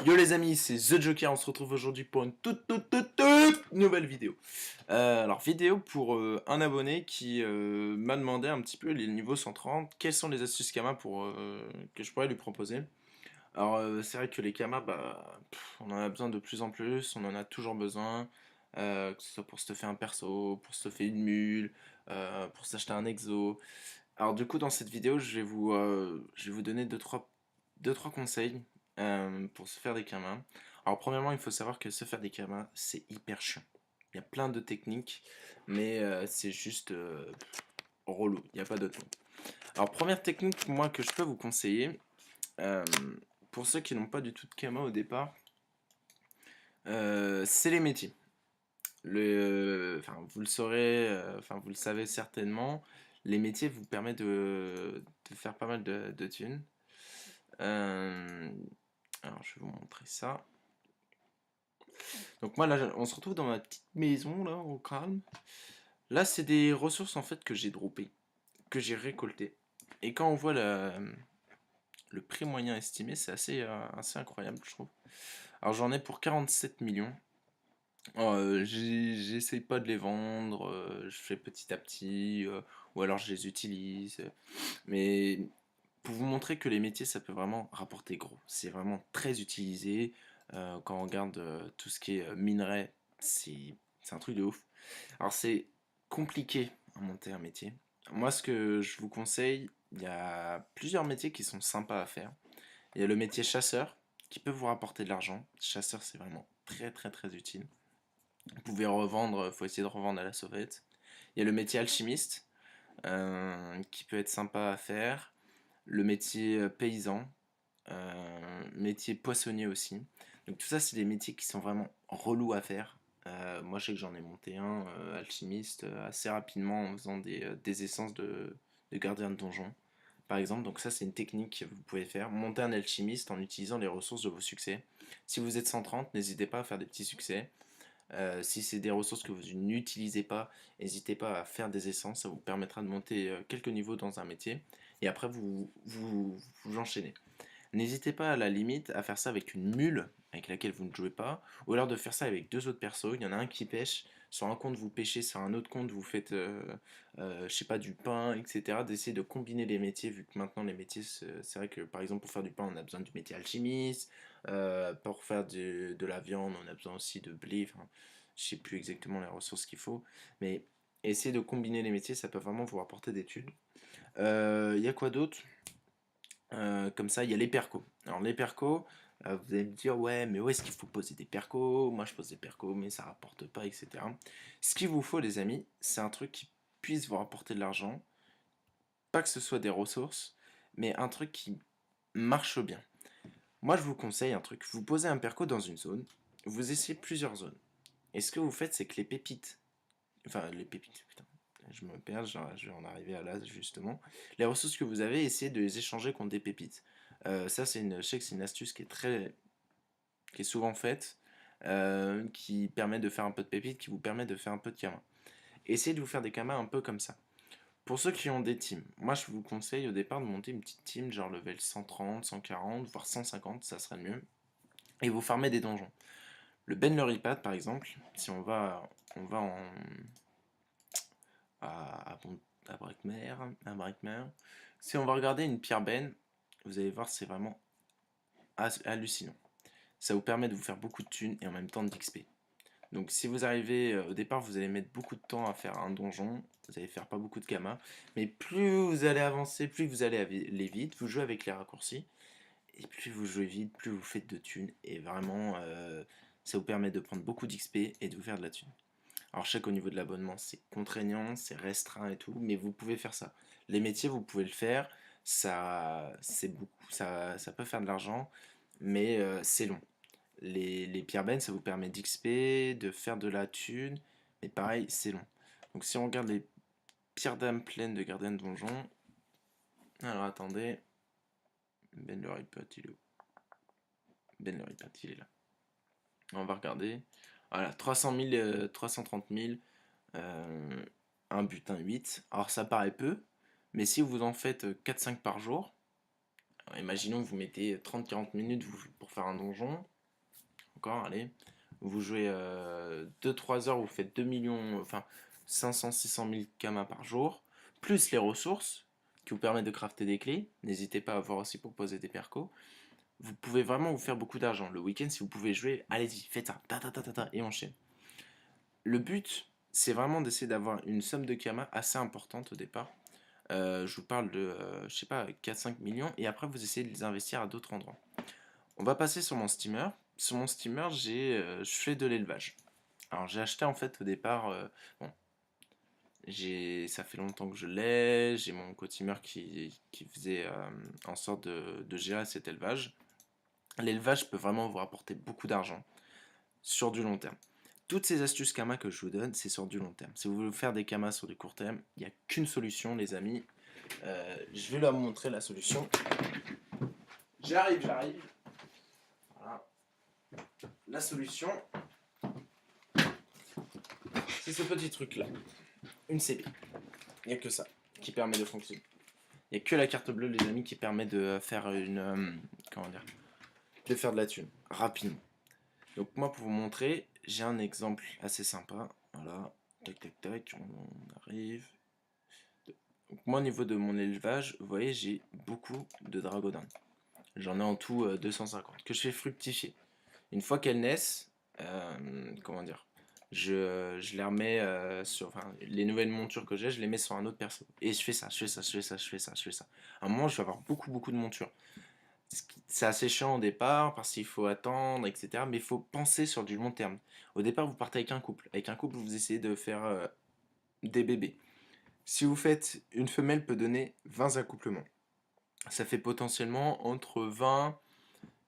Yo les amis, c'est The Joker, on se retrouve aujourd'hui pour une toute nouvelle vidéo. Alors vidéo pour un abonné qui m'a demandé un petit peu les niveaux 130, quelles sont les astuces Kama pour que je pourrais lui proposer. Alors c'est vrai que les Kama, on en a besoin de plus en plus, on en a toujours besoin, que ce soit pour se faire un perso, pour se faire une mule, pour s'acheter un exo. Alors du coup dans cette vidéo je vais vous donner deux, trois conseils pour se faire des kamas. Alors premièrement il faut savoir que se faire des kamas c'est hyper chiant. Il y a plein de techniques mais c'est juste relou, il n'y a pas d'autre mot. Alors première technique moi que je peux vous conseiller, euh, pour ceux qui n'ont pas du tout de kama au départ, c'est les métiers. Enfin, vous le saurez, enfin vous le savez certainement, les métiers vous permettent de faire pas mal de thunes. Euh, alors je vais vous montrer ça. Donc moi là, on se retrouve dans ma petite maison là, au calme. Là, c'est des ressources en fait que j'ai droppées, que j'ai récoltées. Et quand on voit le prix moyen estimé, c'est assez incroyable, je trouve. Alors j'en ai pour 47 millions. J'essaye pas de les vendre, je fais petit à petit, ou alors je les utilise. Mais pour vous montrer que les métiers, ça peut vraiment rapporter gros. C'est vraiment très utilisé. Quand on regarde tout ce qui est minerai, c'est un truc de ouf. Alors c'est compliqué à monter un métier. Moi, ce que je vous conseille, il y a plusieurs métiers qui sont sympas à faire. Il y a le métier chasseur, qui peut vous rapporter de l'argent. Chasseur, c'est vraiment très utile. Vous pouvez revendre, faut essayer de revendre à la sauvette. Il y a le métier alchimiste, qui peut être sympa à faire. Le métier paysan, métier poissonnier aussi. Donc tout ça, c'est des métiers qui sont vraiment relous à faire. Moi, je sais que j'en ai monté un, alchimiste, assez rapidement en faisant des essences de gardien de donjon, par exemple. Donc ça, c'est une technique que vous pouvez faire. Monter un alchimiste en utilisant les ressources de vos succès. Si vous êtes 130, n'hésitez pas à faire des petits succès. Si c'est des ressources que vous n'utilisez pas, n'hésitez pas à faire des essences, ça vous permettra de monter quelques niveaux dans un métier, et après vous enchaînez. N'hésitez pas à la limite à faire ça avec une mule avec laquelle vous ne jouez pas, ou alors de faire ça avec deux autres persos. Il y en a un qui pêche, sur un compte vous pêchez, sur un autre compte vous faites, je sais pas, du pain, etc. D'essayer de combiner les métiers, vu que maintenant les métiers, c'est vrai que par exemple pour faire du pain on a besoin du métier alchimiste, pour faire de la viande on a besoin aussi de blé, enfin, je sais plus exactement les ressources qu'il faut, mais essayer de combiner les métiers, ça peut vraiment vous rapporter des thunes. Il y a quoi d'autre? Comme ça, il y a les percos. Alors les percos, vous allez me dire, ouais, mais où est-ce qu'il faut poser des percos? Moi, je pose des percos, mais ça rapporte pas, etc. Ce qu'il vous faut, les amis, c'est un truc qui puisse vous rapporter de l'argent, pas que ce soit des ressources, mais un truc qui marche bien. Moi, je vous conseille un truc. Vous posez un perco dans une zone, vous essayez plusieurs zones. Et ce que vous faites, c'est que les pépites, enfin les pépites, putain, je me perds, je vais en arriver à là justement. Les ressources que vous avez, essayez de les échanger contre des pépites. Ça, je sais que c'est une astuce qui est souvent faite, qui permet de faire un peu de pépites, qui vous permet de faire un peu de kama. Essayez de vous faire des kamas un peu comme ça. Pour ceux qui ont des teams, moi je vous conseille au départ de monter une petite team, genre level 130, 140, voire 150, ça serait le mieux. Et vous farmez des donjons. Le Ben Loripad par exemple, si on va à, à Brakmer. Si on va regarder une pierre Ben, vous allez voir, c'est vraiment hallucinant. Ça vous permet de vous faire beaucoup de thunes et en même temps d'XP. Donc si vous arrivez, au départ vous allez mettre beaucoup de temps à faire un donjon, vous allez faire pas beaucoup de gamma, mais plus vous allez avancer, plus vous allez aller vite, vous jouez avec les raccourcis, et plus vous jouez vite, plus vous faites de thunes, et vraiment ça vous permet de prendre beaucoup d'XP et de vous faire de la thune. Alors je sais qu'au niveau de l'abonnement c'est contraignant, c'est restreint et tout, mais vous pouvez faire ça. Les métiers vous pouvez le faire, c'est beaucoup, ça peut faire de l'argent, mais c'est long. Les pierres bennes ça vous permet d'XP, de faire de la thune, mais pareil c'est long. Donc si on regarde les pierres d'âme pleines de gardien de donjon, alors attendez, Ben le Ripot il est où? Ben le Ripot il est là. On va regarder. Voilà, 300 000, 330 000, un butin 8. Alors ça paraît peu, mais si vous en faites 4-5 par jour, alors imaginons que vous mettez 30-40 minutes pour faire un donjon, encore, allez. Vous jouez 2-3 heures, vous faites 2 millions, enfin 500-600 000 kamas par jour, plus les ressources qui vous permettent de crafter des clés. N'hésitez pas à voir aussi pour poser des percos. Vous pouvez vraiment vous faire beaucoup d'argent. Le week-end, si vous pouvez jouer, allez-y, faites ça, et enchaîne. Le but, c'est vraiment d'essayer d'avoir une somme de kamas assez importante au départ. Je vous parle de, je sais pas, 4-5 millions, et après vous essayez de les investir à d'autres endroits. On va passer sur mon steamer. Sur mon steamer, je fais de l'élevage. Alors j'ai acheté en fait au départ, bon, ça fait longtemps que je l'ai, j'ai mon co-teamer qui faisait en sorte de gérer cet élevage. L'élevage peut vraiment vous rapporter beaucoup d'argent sur du long terme. Toutes ces astuces Kama que je vous donne, c'est sur du long terme. Si vous voulez faire des Kamas sur du court terme, il n'y a qu'une solution, les amis. Je vais leur montrer la solution. J'arrive. Voilà. La solution, c'est ce petit truc-là. Une CB. Il n'y a que ça qui permet de fonctionner. Il n'y a que la carte bleue, les amis, qui permet de faire comment dire, de faire de la thune rapidement. Donc moi, pour vous montrer, j'ai un exemple assez sympa. Voilà, tac, on arrive. Donc moi, au niveau de mon élevage, vous voyez, j'ai beaucoup de dragodins. J'en ai en tout 250 que je fais fructifier. Une fois qu'elles naissent, comment dire, je les remets sur, enfin, les nouvelles montures que j'ai, je les mets sur un autre perso. Et je fais ça. À un moment, je vais avoir beaucoup de montures. C'est assez chiant au départ parce qu'il faut attendre, etc. Mais il faut penser sur du long terme. Au départ, vous partez avec un couple. Avec un couple, vous essayez de faire des bébés. Si vous faites, une femelle peut donner 20 accouplements. Ça fait potentiellement entre 20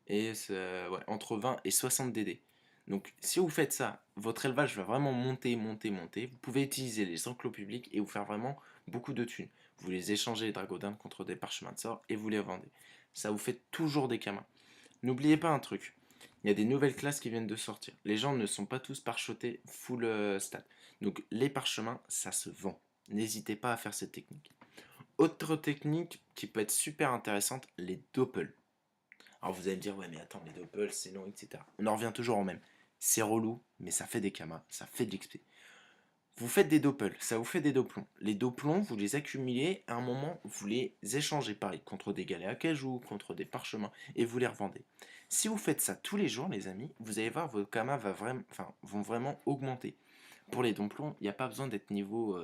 et 60 DD. Donc si vous faites ça, votre élevage va vraiment monter. Vous pouvez utiliser les enclos publics et vous faire vraiment beaucoup de thunes. Vous les échangez les dragodins contre des parchemins de sort et vous les vendez. Ça vous fait toujours des kamas. N'oubliez pas un truc, il y a des nouvelles classes qui viennent de sortir. Les gens ne sont pas tous parchotés full stat. Donc les parchemins, ça se vend. N'hésitez pas à faire cette technique. Autre technique qui peut être super intéressante, les doppels. Alors vous allez me dire, ouais mais attends, les doppels c'est long, etc. On en revient toujours au même. C'est relou, mais ça fait des kamas, ça fait de l'XP. Vous faites des doppels, ça vous fait des doplons. Les doplons, vous les accumulez, à un moment, vous les échangez pareil, contre des galets à cajou, contre des parchemins, et vous les revendez. Si vous faites ça tous les jours, les amis, vous allez voir, vos kamas vont vraiment augmenter. Pour les doplons, il n'y a pas besoin d'être niveau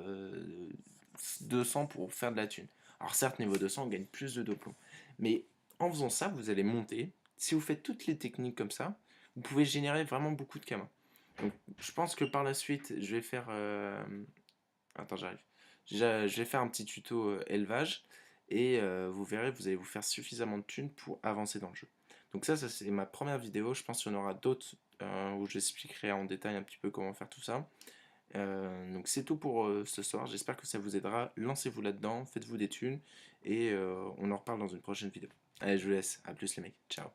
200 pour faire de la thune. Alors certes, niveau 200, on gagne plus de doplons. Mais en faisant ça, vous allez monter. Si vous faites toutes les techniques comme ça, vous pouvez générer vraiment beaucoup de kamas. Donc, je pense que par la suite, je vais faire. Attends, j'arrive. Je vais faire un petit tuto élevage et vous verrez, vous allez vous faire suffisamment de thunes pour avancer dans le jeu. Donc, ça c'est ma première vidéo. Je pense qu'il y en aura d'autres où j'expliquerai en détail un petit peu comment faire tout ça. Donc, c'est tout pour ce soir. J'espère que ça vous aidera. Lancez-vous là-dedans, faites-vous des thunes et on en reparle dans une prochaine vidéo. Allez, je vous laisse. À plus, les mecs. Ciao.